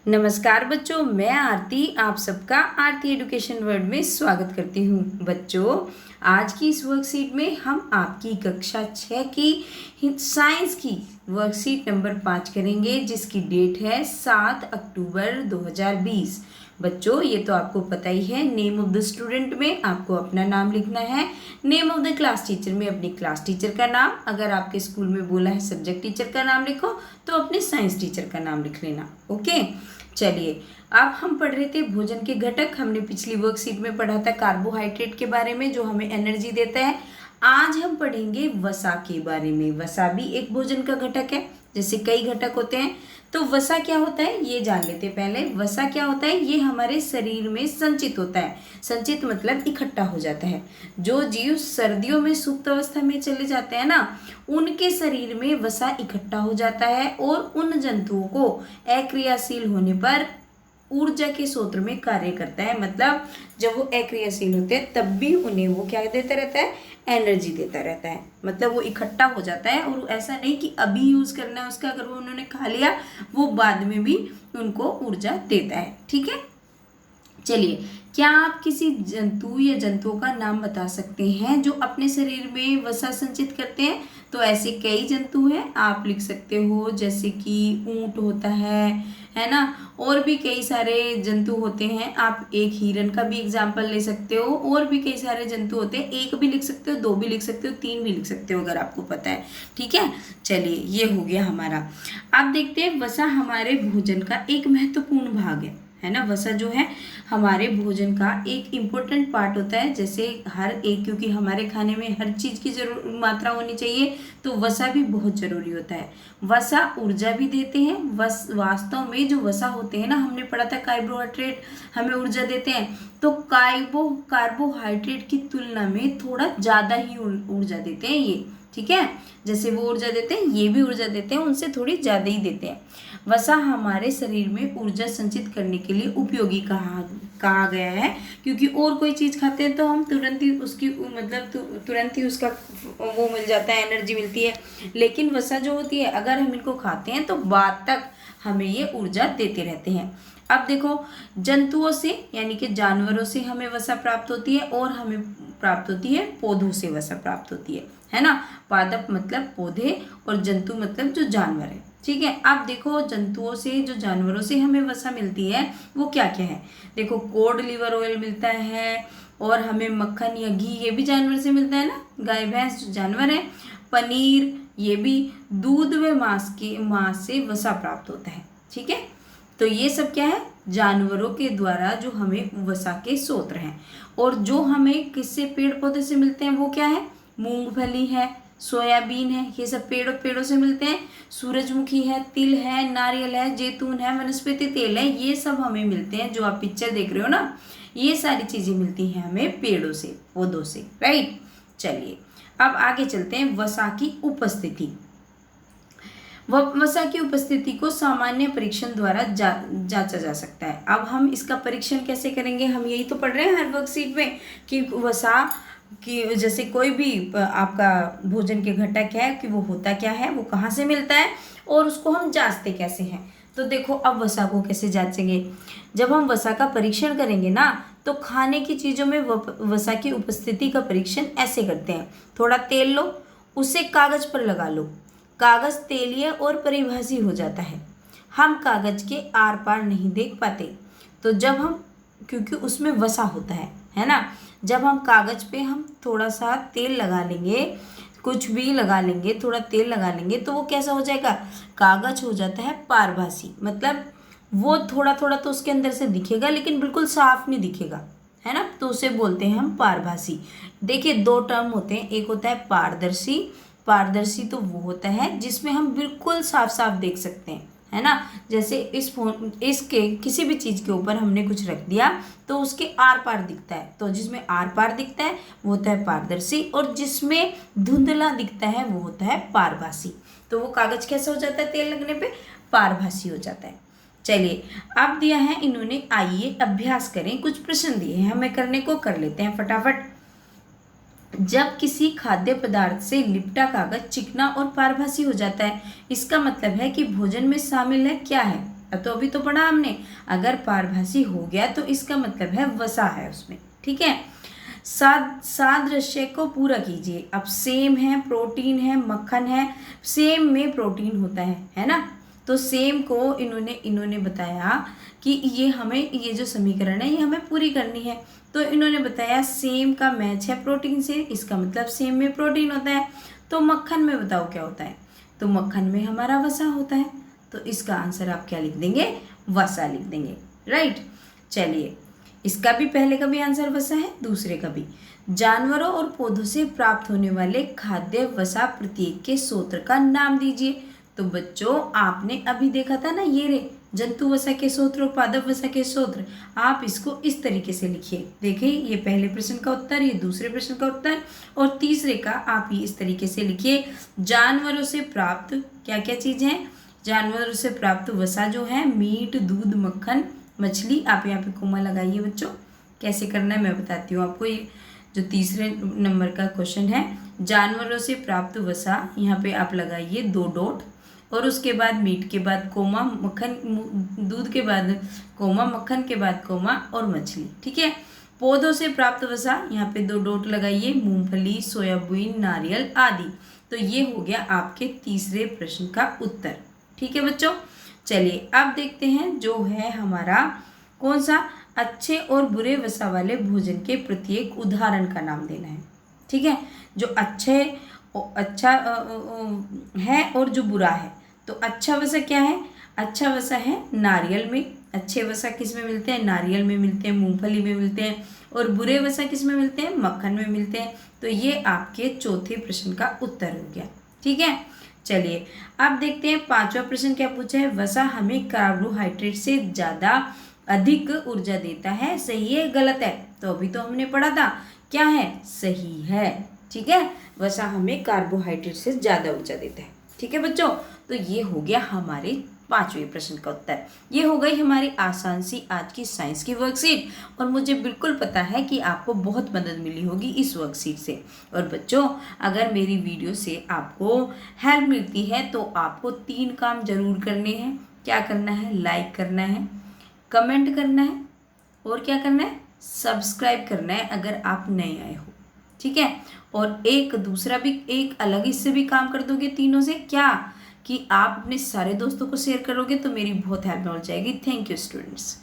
नमस्कार बच्चों, मैं आरती आप सबका आरती एजुकेशन वर्ल्ड में स्वागत करती हूँ। बच्चों, आज की इस वर्कशीट में हम आपकी कक्षा 6 की साइंस की वर्कशीट नंबर 5 करेंगे, जिसकी डेट है 7 अक्टूबर 2020। बच्चों, ये तो आपको पता ही है, नेम ऑफ द स्टूडेंट में आपको अपना नाम लिखना है, name of the class teacher में अपनी क्लास टीचर का नाम, अगर आपके स्कूल में बोला है सब्जेक्ट टीचर का नाम लिखो तो अपने साइंस टीचर का नाम लिख लेना। ओके, चलिए अब हम पढ़ रहे थे भोजन के घटक। हमने पिछली वर्कशीट में पढ़ा था कार्बोहाइड्रेट के बारे में जो हमें एनर्जी देता है। आज हम पढ़ेंगे वसा के बारे में। वसा भी एक भोजन का घटक है, जैसे कई घटक होते हैं। तो वसा क्या होता है ये जान लेते हैं पहले। वसा क्या होता है, ये हमारे शरीर में संचित होता है। संचित मतलब इकट्ठा हो जाता है। जो जीव सर्दियों में सुप्त अवस्था में चले जाते हैं ना, उनके शरीर में वसा इकट्ठा हो जाता है और उन जंतुओं को अक्रियाशील होने पर ऊर्जा के स्रोत में कार्य करता है। मतलब जब वो अक्रियाशील होते हैं तब भी उन्हें वो क्या देता रहता है, एनर्जी देता रहता है। मतलब वो इकट्ठा हो जाता है और ऐसा नहीं कि अभी यूज करना है उसका, अगर वो उन्होंने खा लिया वो बाद में भी उनको ऊर्जा देता है। ठीक है, चलिए क्या आप किसी जंतु या जंतुओं का नाम बता सकते हैं जो अपने शरीर में वसा संचित करते हैं? तो ऐसे कई जंतु हैं, आप लिख सकते हो, जैसे कि ऊंट होता है ना, और भी कई सारे जंतु होते हैं। आप एक हिरन का भी एग्जाम्पल ले सकते हो, और भी कई सारे जंतु होते हैं। एक भी लिख सकते हो, दो भी लिख सकते हो, तीन भी लिख सकते हो अगर आपको पता है। ठीक है, चलिए ये हो गया हमारा। अब देखते हैं वसा हमारे भोजन का एक महत्वपूर्ण भाग है ना। वसा जो है हमारे भोजन का एक इम्पोर्टेंट पार्ट होता है। जैसे हर एक, क्योंकि हमारे खाने में हर चीज़ की जरूर मात्रा होनी चाहिए, तो वसा भी बहुत जरूरी होता है। वसा ऊर्जा भी देते हैं। वास्तव में जो वसा होते हैं ना, हमने पढ़ा था कार्बोहाइड्रेट हमें ऊर्जा देते हैं, तो कार्बोहाइड्रेट की तुलना में थोड़ा ज़्यादा ही ऊर्जा देते हैं ये। ठीक है, जैसे वो ऊर्जा देते हैं ये भी ऊर्जा देते हैं, उनसे थोड़ी ज़्यादा ही देते हैं। वसा हमारे शरीर में ऊर्जा संचित करने के लिए उपयोगी कहा गया है, क्योंकि और कोई चीज़ खाते हैं तो हम तुरंत ही उसकी मतलब तुरंत ही उसका वो मिल जाता है, एनर्जी मिलती है। लेकिन वसा जो होती है, अगर हम इनको खाते हैं तो बाद तक हमें ये ऊर्जा देते रहते हैं। अब देखो, जंतुओं से यानी कि जानवरों से हमें वसा प्राप्त होती है, और हमें प्राप्त होती है पौधों से वसा प्राप्त होती है ना। पादप मतलब पौधे और जंतु मतलब जो जानवर है। ठीक है, अब देखो जंतुओं से, जो जानवरों से हमें वसा मिलती है वो क्या क्या है। देखो, कोड लिवर ऑयल मिलता है, और हमें मक्खन या घी ये भी जानवर से मिलता है ना, गाय भैंस जो जानवर है। पनीर ये भी, दूध व मांस से वसा प्राप्त होता है। ठीक है, तो ये सब क्या है, जानवरों के द्वारा जो हमें वसा के स्रोत हैं। और जो हमें किससे, पेड़ पौधे से मिलते हैं वो क्या है, मूंगफली है, सोयाबीन है, ये सब पेड़ों से मिलते हैं। सूरजमुखी है, तिल है, नारियल है, जैतून है, वनस्पति तेल है, ये सब हमें मिलते हैं। जो आप पिक्चर देख रहे हो ना, ये सारी चीजें मिलती हैं हमें पेड़ों से, पौधों से। राइट, चलिए अब आगे चलते हैं। वसा की उपस्थिति। वसा की उपस्थिति को सामान्य परीक्षण द्वारा जांचा जा सकता है। अब हम इसका परीक्षण कैसे करेंगे, हम यही तो पढ़ रहे हैं हर वर्कशीट में कि वसा कि जैसे कोई भी आपका भोजन के घटक है कि वो होता क्या है, वो कहाँ से मिलता है, और उसको हम जांचते कैसे हैं। तो देखो, अब वसा को कैसे जांचेंगे। जब हम वसा का परीक्षण करेंगे ना, तो खाने की चीज़ों में वसा की उपस्थिति का परीक्षण ऐसे करते हैं। थोड़ा तेल लो, उसे कागज पर लगा लो। कागज तेलीय और परिभाषी हो जाता है, हम कागज के आर पार नहीं देख पाते। तो जब हम, क्योंकि उसमें वसा होता है ना, जब हम कागज पे हम थोड़ा सा तेल लगा लेंगे, कुछ भी लगा लेंगे, थोड़ा तेल लगा लेंगे, तो वो कैसा हो जाएगा, कागज हो जाता है पारभासी। मतलब वो थोड़ा थोड़ा तो उसके अंदर से दिखेगा, लेकिन बिल्कुल साफ नहीं दिखेगा, है ना, तो उसे बोलते हैं हम पारभासी। देखिए, दो टर्म होते हैं, एक होता है पारदर्शी। पारदर्शी तो वो होता है जिसमें हम बिल्कुल साफ साफ देख सकते हैं, है ना। जैसे इसके किसी भी चीज़ के ऊपर हमने कुछ रख दिया तो उसके आर पार दिखता है, तो जिसमें आर पार दिखता है वो होता है पारदर्शी, और जिसमें धुंधला दिखता है वो होता है पारभासी। तो वो कागज कैसे हो जाता है, तेल लगने पे पारभासी हो जाता है। चलिए अब दिया है इन्होंने, आइए अभ्यास करें। कुछ प्रश्न दिए हैं हमें करने को, कर लेते हैं फटाफट। जब किसी खाद्य पदार्थ से लिपटा कागज चिकना और पारभासी हो जाता है, इसका मतलब है कि भोजन में शामिल है क्या है, तो अभी तो पढ़ा हमने, अगर पारभासी हो गया तो इसका मतलब है वसा है उसमें, ठीक है। सादृश्य को पूरा कीजिए। अब सेम है, प्रोटीन है, मक्खन है, सेम में प्रोटीन होता है ना। तो सेम को इन्होंने बताया कि ये हमें, ये जो समीकरण है ये हमें पूरी करनी है। तो इन्होंने बताया सेम का मैच है प्रोटीन से, इसका मतलब सेम में प्रोटीन होता है। तो मक्खन में बताओ क्या होता है, तो मक्खन में हमारा वसा होता है। तो इसका आंसर आप क्या लिख देंगे, वसा लिख देंगे, राइट। चलिए, इसका भी पहले का भी आंसर वसा है, दूसरे का भी। जानवरों और पौधों से प्राप्त होने वाले खाद्य वसा प्रत्येक के सूत्र का नाम दीजिए। तो बच्चों आपने अभी देखा था ना, ये रे जंतु वसा के सूत्र, पादप वसा के सूत्र। आप इसको इस तरीके से लिखिए। देखिए, ये पहले प्रश्न का उत्तर, ये दूसरे प्रश्न का उत्तर, और तीसरे का आप ये इस तरीके से लिखिए। जानवरों से प्राप्त क्या क्या चीजें हैं, जानवरों से प्राप्त वसा जो है मीट, दूध, मक्खन, मछली। आप यहाँ पे कोमा लगाइए बच्चों, कैसे करना है मैं बताती हूँ आपको। ये जो तीसरे नंबर का क्वेश्चन है, जानवरों से प्राप्त वसा, यहाँ पे आप लगाइए 2 डॉट, और उसके बाद मीट के बाद कोमा, मक्खन, दूध के बाद कोमा, मक्खन के बाद कोमा, और मछली, ठीक है। पौधों से प्राप्त वसा, यहाँ पे 2 डॉट लगाइए, मूंगफली, सोयाबीन, नारियल आदि। तो ये हो गया आपके तीसरे प्रश्न का उत्तर, ठीक है बच्चों। चलिए अब देखते हैं जो है हमारा कौन सा, अच्छे और बुरे वसा वाले भोजन के प्रत्येक उदाहरण का नाम देना है, ठीक है। जो अच्छा है और जो बुरा है। तो अच्छा वसा क्या है, अच्छा वसा है नारियल में। अच्छे वसा किस में मिलते हैं, नारियल में मिलते हैं, मूंगफली में मिलते हैं। और बुरे वसा किस में मिलते हैं, मक्खन में मिलते हैं। तो ये आपके चौथे प्रश्न का उत्तर हो गया, ठीक है। चलिए अब देखते हैं पांचवा प्रश्न क्या पूछा है। वसा हमें कार्बोहाइड्रेट से ज़्यादा अधिक ऊर्जा देता है, सही है गलत है। तो अभी तो हमने पढ़ा था, क्या है, सही है, ठीक है। वसा हमें कार्बोहाइड्रेट से ज़्यादा ऊर्जा देता है, ठीक है बच्चों। तो ये हो गया हमारे पांचवें प्रश्न का उत्तर। ये हो गई हमारी आसान सी आज की साइंस की वर्कशीट, और मुझे बिल्कुल पता है कि आपको बहुत मदद मिली होगी इस वर्कशीट से। और बच्चों अगर मेरी वीडियो से आपको हेल्प मिलती है तो आपको 3 काम जरूर करने हैं। क्या करना है, लाइक करना है, कमेंट करना है, और क्या करना है, सब्सक्राइब करना है अगर आप नए आए हो, ठीक है। और एक दूसरा भी, एक अलग इससे भी काम कर दोगे तीनों से, क्या कि आप अपने सारे दोस्तों को शेयर करोगे तो मेरी बहुत हेल्प हो जाएगी। Thank you students.